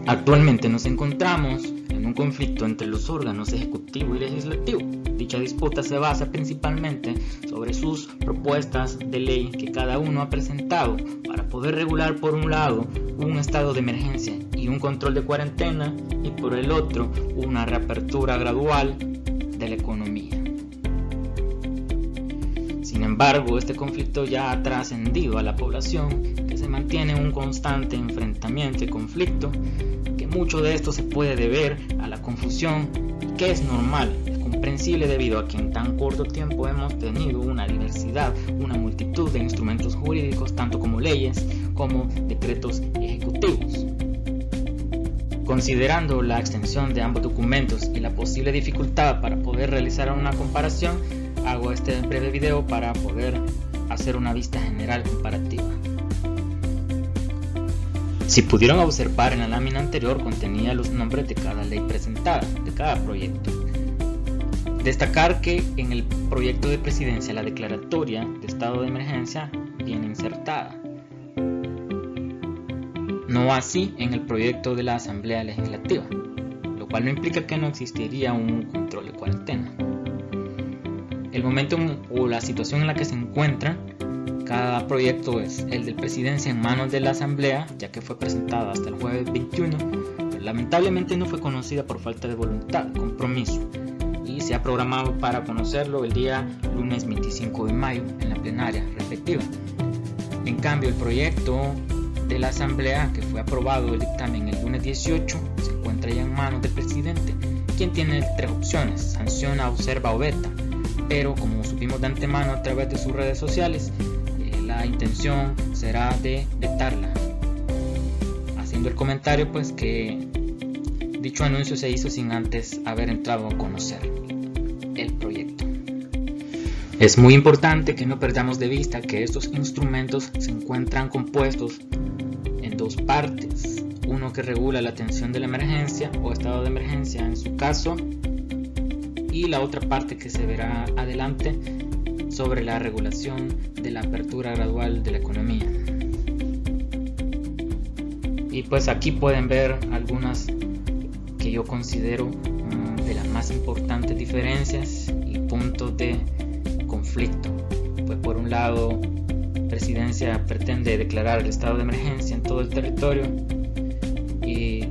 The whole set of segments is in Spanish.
Actualmente nos encontramos en un conflicto entre los órganos ejecutivo y legislativo. Dicha disputa se basa principalmente sobre sus propuestas de ley que cada uno ha presentado para poder regular por un lado un estado de emergencia y un control de cuarentena y por el otro una reapertura gradual de la economía. Sin embargo, este conflicto ya ha trascendido a la población, que se mantiene en un constante enfrentamiento y conflicto, que mucho de esto se puede deber a la confusión, que es normal, es comprensible debido a que en tan corto tiempo hemos tenido una diversidad, una multitud de instrumentos jurídicos, tanto como leyes como decretos ejecutivos. Considerando la extensión de ambos documentos y la posible dificultad para poder realizar una comparación, hago este breve video para poder hacer una vista general comparativa. Si pudieron observar, en la lámina anterior contenía los nombres de cada ley presentada, de cada proyecto. Destacar que en el proyecto de presidencia la declaratoria de estado de emergencia viene insertada. No así en el proyecto de la Asamblea Legislativa, lo cual no implica que no existiría un control de cuarentena. El momento o la situación en la que se encuentra cada proyecto es el de presidencia en manos de la Asamblea, ya que fue presentada hasta el jueves 21, pero lamentablemente no fue conocida por falta de voluntad, compromiso, y se ha programado para conocerlo el día lunes 25 de mayo en la plenaria respectiva. En cambio, el proyecto de la Asamblea, que fue aprobado el dictamen el lunes 18, se encuentra ya en manos del presidente, quien tiene tres opciones: sanciona, observa o veta. Pero como supimos de antemano a través de sus redes sociales, la intención será de vetarla, haciendo el comentario pues que dicho anuncio se hizo sin antes haber entrado a conocer el proyecto. Es muy importante que no perdamos de vista que estos instrumentos se encuentran compuestos en dos partes: uno que regula la atención de la emergencia o estado de emergencia en su caso, y la otra parte que se verá adelante sobre la regulación de la apertura gradual de la economía. Y pues aquí pueden ver algunas que yo considero de las más importantes diferencias y puntos de conflicto. Pues por un lado, presidencia pretende declarar el estado de emergencia en todo el territorio, y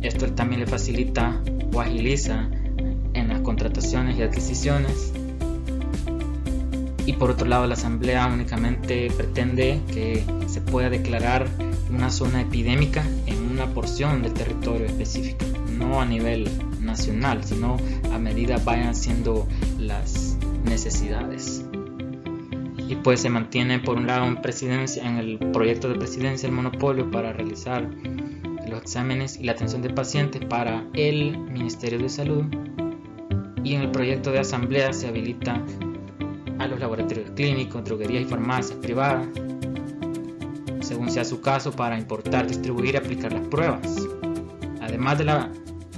esto también le facilita o agiliza en las contrataciones y adquisiciones. Y por otro lado, la Asamblea únicamente pretende que se pueda declarar una zona epidémica en una porción del territorio específico, no a nivel nacional, sino a medida vayan siendo las necesidades. Y pues se mantiene por un lado en el proyecto de presidencia el monopolio para realizar los exámenes y la atención de pacientes para el Ministerio de Salud, y en el proyecto de Asamblea se habilita a los laboratorios clínicos, droguerías y farmacias privadas, según sea su caso, para importar, distribuir y aplicar las pruebas, además de la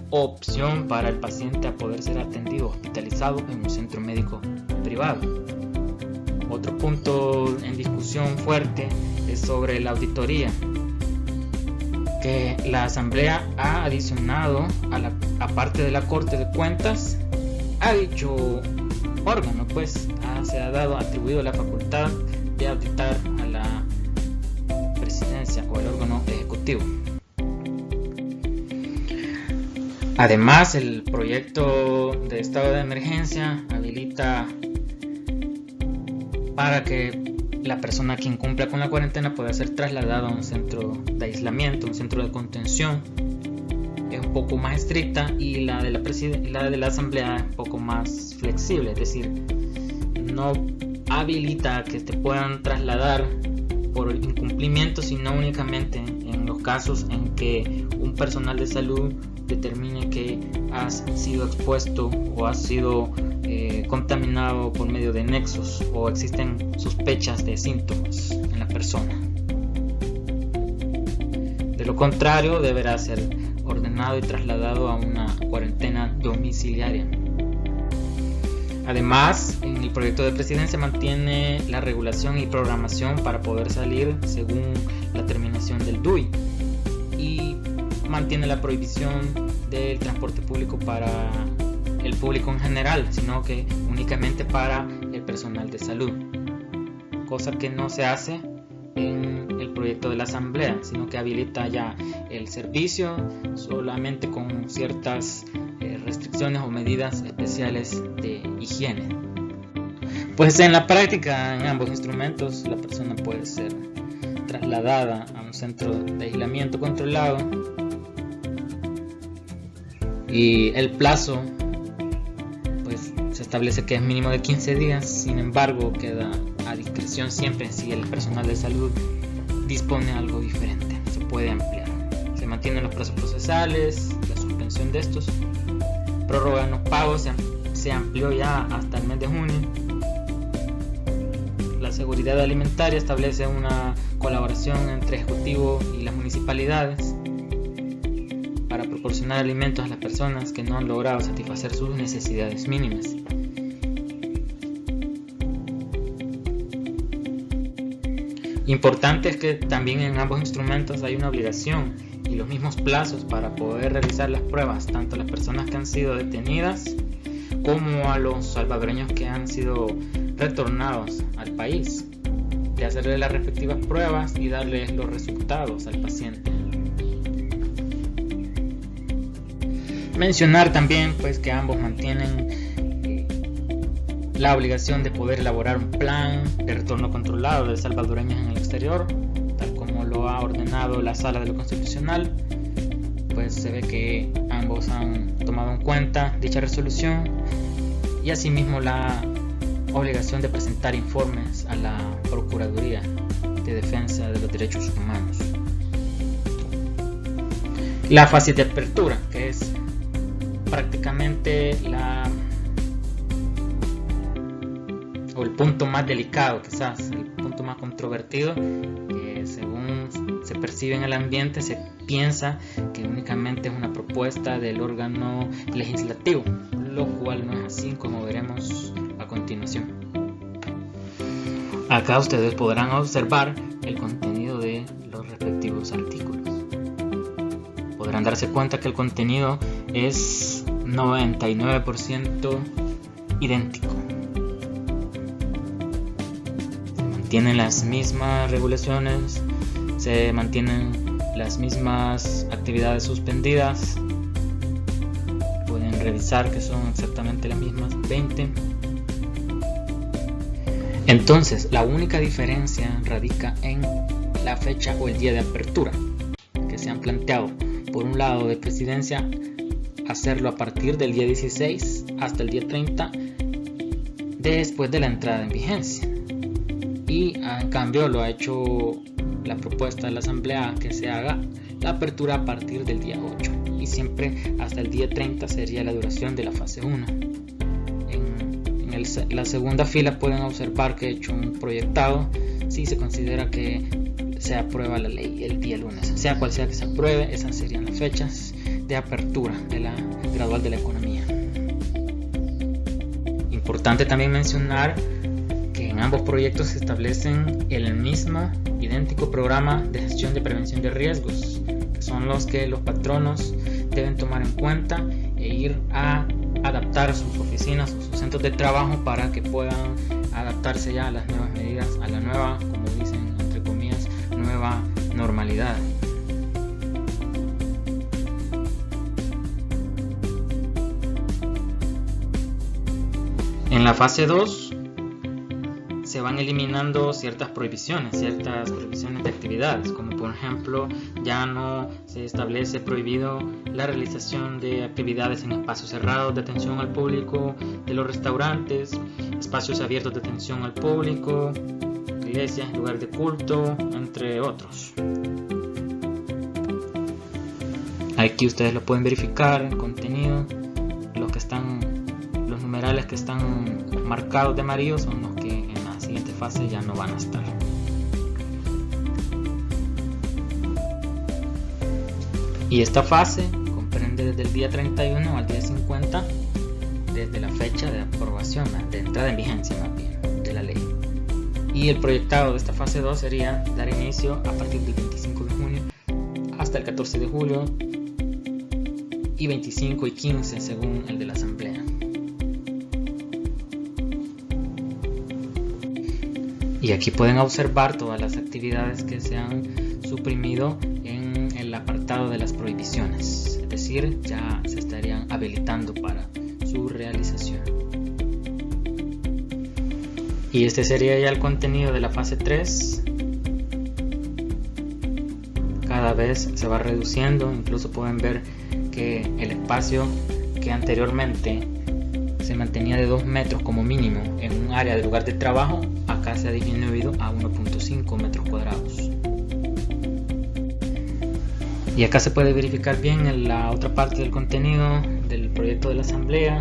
opción para el paciente a poder ser atendido hospitalizado en un centro médico privado. Otro punto en discusión fuerte es sobre la auditoría, que la Asamblea ha adicionado aparte de la Corte de Cuentas a dicho órgano, pues se ha atribuido la facultad de auditar a la presidencia o el órgano ejecutivo. Además, el proyecto de estado de emergencia habilita para que la persona que incumpla con la cuarentena pueda ser trasladada a un centro de aislamiento, un centro de contención. Es un poco más estricta, y la de la Asamblea es un poco más flexible, es decir, no habilita que te puedan trasladar por incumplimiento, sino únicamente en los casos en que un personal de salud determine que has sido expuesto o has sido contaminado por medio de nexos o existen sospechas de síntomas en la persona. De lo contrario, deberá ser ordenado y trasladado a una cuarentena domiciliaria. Además, en el proyecto de presidencia mantiene la regulación y programación para poder salir según la terminación del DUI, y mantiene la prohibición del transporte público para el público en general, sino que únicamente para el personal de salud, cosa que no se hace en el proyecto de la asamblea, sino que habilita ya el servicio solamente con ciertas restricciones o medidas especiales de higiene. Pues en la práctica, en ambos instrumentos, la persona puede ser trasladada a un centro de aislamiento controlado y el plazo pues se establece que es mínimo de 15 días, sin embargo queda a discreción siempre si el personal de salud dispone algo diferente, se puede ampliar. Se mantienen los plazos procesales, la suspensión de estos, prórroga en los pagos se amplió ya hasta el mes de junio. La seguridad alimentaria establece una colaboración entre ejecutivo y las municipalidades para proporcionar alimentos a las personas que no han logrado satisfacer sus necesidades mínimas. Importante es que también en ambos instrumentos hay una obligación y los mismos plazos para poder realizar las pruebas, tanto a las personas que han sido detenidas como a los salvadoreños que han sido retornados al país, de hacerle las respectivas pruebas y darle los resultados al paciente. Mencionar también pues que ambos mantienen la obligación de poder elaborar un plan de retorno controlado de salvadoreños en el exterior, tal como lo ha ordenado la Sala de lo Constitucional. Pues se ve que ambos han tomado en cuenta dicha resolución y asimismo la obligación de presentar informes a la Procuraduría de Defensa de los Derechos Humanos. La fase de apertura, que es prácticamente el punto más delicado, quizás el punto más controvertido, que según se percibe en el ambiente se piensa que únicamente es una propuesta del órgano legislativo, lo cual no es así, como veremos a continuación. Acá ustedes podrán observar el contenido de los respectivos artículos. Podrán darse cuenta que el contenido es 99% idéntico. Se mantienen las mismas regulaciones, se mantienen las mismas actividades suspendidas. Pueden revisar que son exactamente las mismas 20. Entonces, la única diferencia radica en la fecha o el día de apertura que se han planteado. Por un lado, de presidencia, hacerlo a partir del día 16 hasta el día 30 después de la entrada en vigencia. Y en cambio lo ha hecho la propuesta de la asamblea que se haga la apertura a partir del día 8 y siempre hasta el día 30 sería la duración de la fase 1. En la segunda fila pueden observar que he hecho un proyectado si se considera que se aprueba la ley el día lunes. Sea cual sea que se apruebe, esas serían las fechas de apertura de la gradual de la economía. Importante también mencionar que en ambos proyectos se establecen el mismo idéntico programa de gestión de prevención de riesgos, que son los que los patronos deben tomar en cuenta e ir a adaptar sus oficinas o sus centros de trabajo para que puedan adaptarse ya a las nuevas medidas, a la nueva, como dicen entre comillas, nueva normalidad. En la fase 2 se van eliminando ciertas prohibiciones de actividades, como por ejemplo ya no se establece prohibido la realización de actividades en espacios cerrados de atención al público de los restaurantes, espacios abiertos de atención al público, iglesias, lugares de culto, entre otros. Aquí ustedes lo pueden verificar, el contenido, los numerales que están marcados de amarillo son los que en la siguiente fase ya no van a estar. Y esta fase comprende desde el día 31 al día 50 desde la fecha de aprobación, de entrada en vigencia más bien, de la ley. Y el proyectado de esta fase 2 sería dar inicio a partir del 25 de junio hasta el 14 de julio y 25 y 15 según el de la Asamblea. Y aquí pueden observar todas las actividades que se han suprimido en el apartado de las prohibiciones, es decir, ya se estarían habilitando para su realización. Y este sería ya el contenido de la fase 3. Cada vez se va reduciendo, incluso pueden ver que el espacio que anteriormente se mantenía de 2 metros como mínimo en un área de lugar de trabajo, acá se ha disminuido a 1.5 metros cuadrados. Y acá se puede verificar bien en la otra parte del contenido del proyecto de la Asamblea.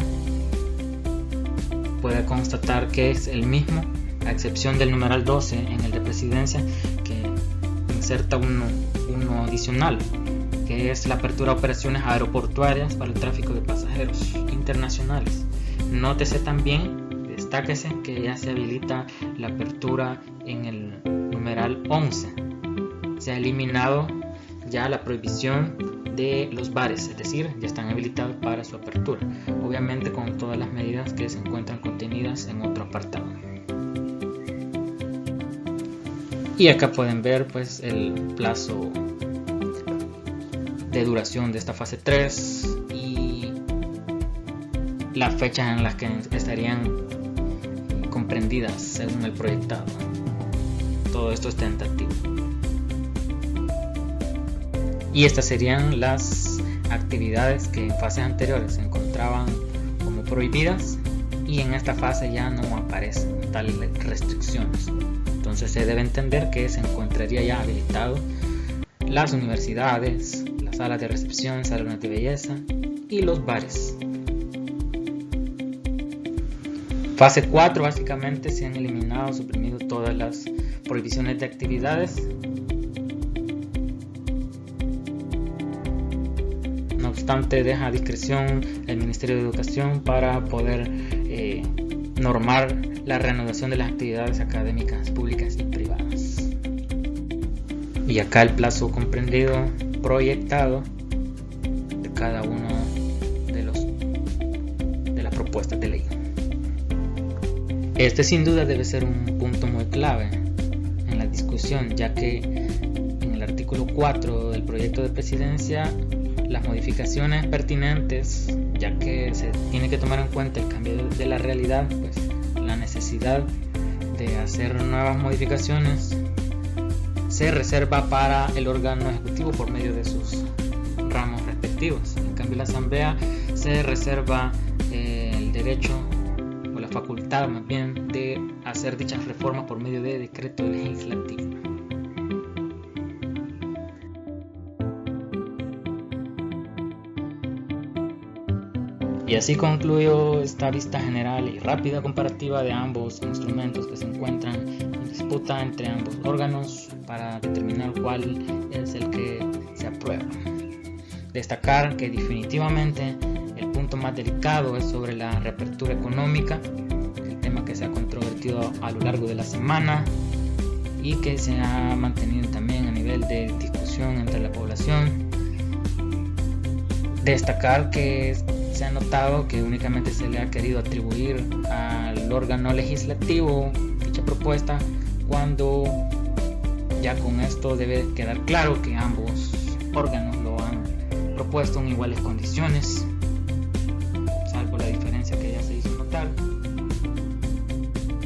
Puede constatar que es el mismo, a excepción del numeral 12 en el de Presidencia, que inserta uno adicional, que es la apertura de operaciones aeroportuarias para el tráfico de pasajeros internacionales. Nótese también, destáquese que ya se habilita la apertura en el numeral 11. Se ha eliminado ya la prohibición de los bares, es decir, ya están habilitados para su apertura, obviamente con todas las medidas que se encuentran contenidas en otro apartado. Y acá pueden ver pues el plazo de duración de esta fase 3 y las fechas en las que estarían comprendidas según el proyectado. Todo esto es tentativo. Y estas serían las actividades que en fases anteriores se encontraban como prohibidas y en esta fase ya no aparecen tales restricciones. Entonces se debe entender que se encontraría ya habilitado las universidades, las salas de recepción, salones de belleza y los bares. Fase 4, básicamente se han eliminado, suprimido todas las prohibiciones de actividades. No obstante, deja a discreción el Ministerio de Educación para poder normar la reanudación de las actividades académicas públicas y privadas. Y acá el plazo comprendido, proyectado de cada uno de las propuestas de ley. Este sin duda debe ser un punto muy clave en la discusión, ya que en el artículo 4 del proyecto de presidencia las modificaciones pertinentes, ya que se tiene que tomar en cuenta el cambio de la realidad, pues la necesidad de hacer nuevas modificaciones se reserva para el órgano ejecutivo por medio de sus ramos respectivos. En cambio, la Asamblea se reserva el derecho o la facultad más bien de hacer dichas reformas por medio de decreto legislativo. Y así concluyo esta vista general y rápida comparativa de ambos instrumentos que se encuentran en disputa entre ambos órganos para determinar cuál es el que se aprueba. Destacar que definitivamente el punto más delicado es sobre la reapertura económica, el tema que se ha controvertido a lo largo de la semana y que se ha mantenido también a nivel de discusión entre la población. Destacar que se ha notado que únicamente se le ha querido atribuir al órgano legislativo dicha propuesta, cuando ya con esto debe quedar claro que ambos órganos lo han propuesto en iguales condiciones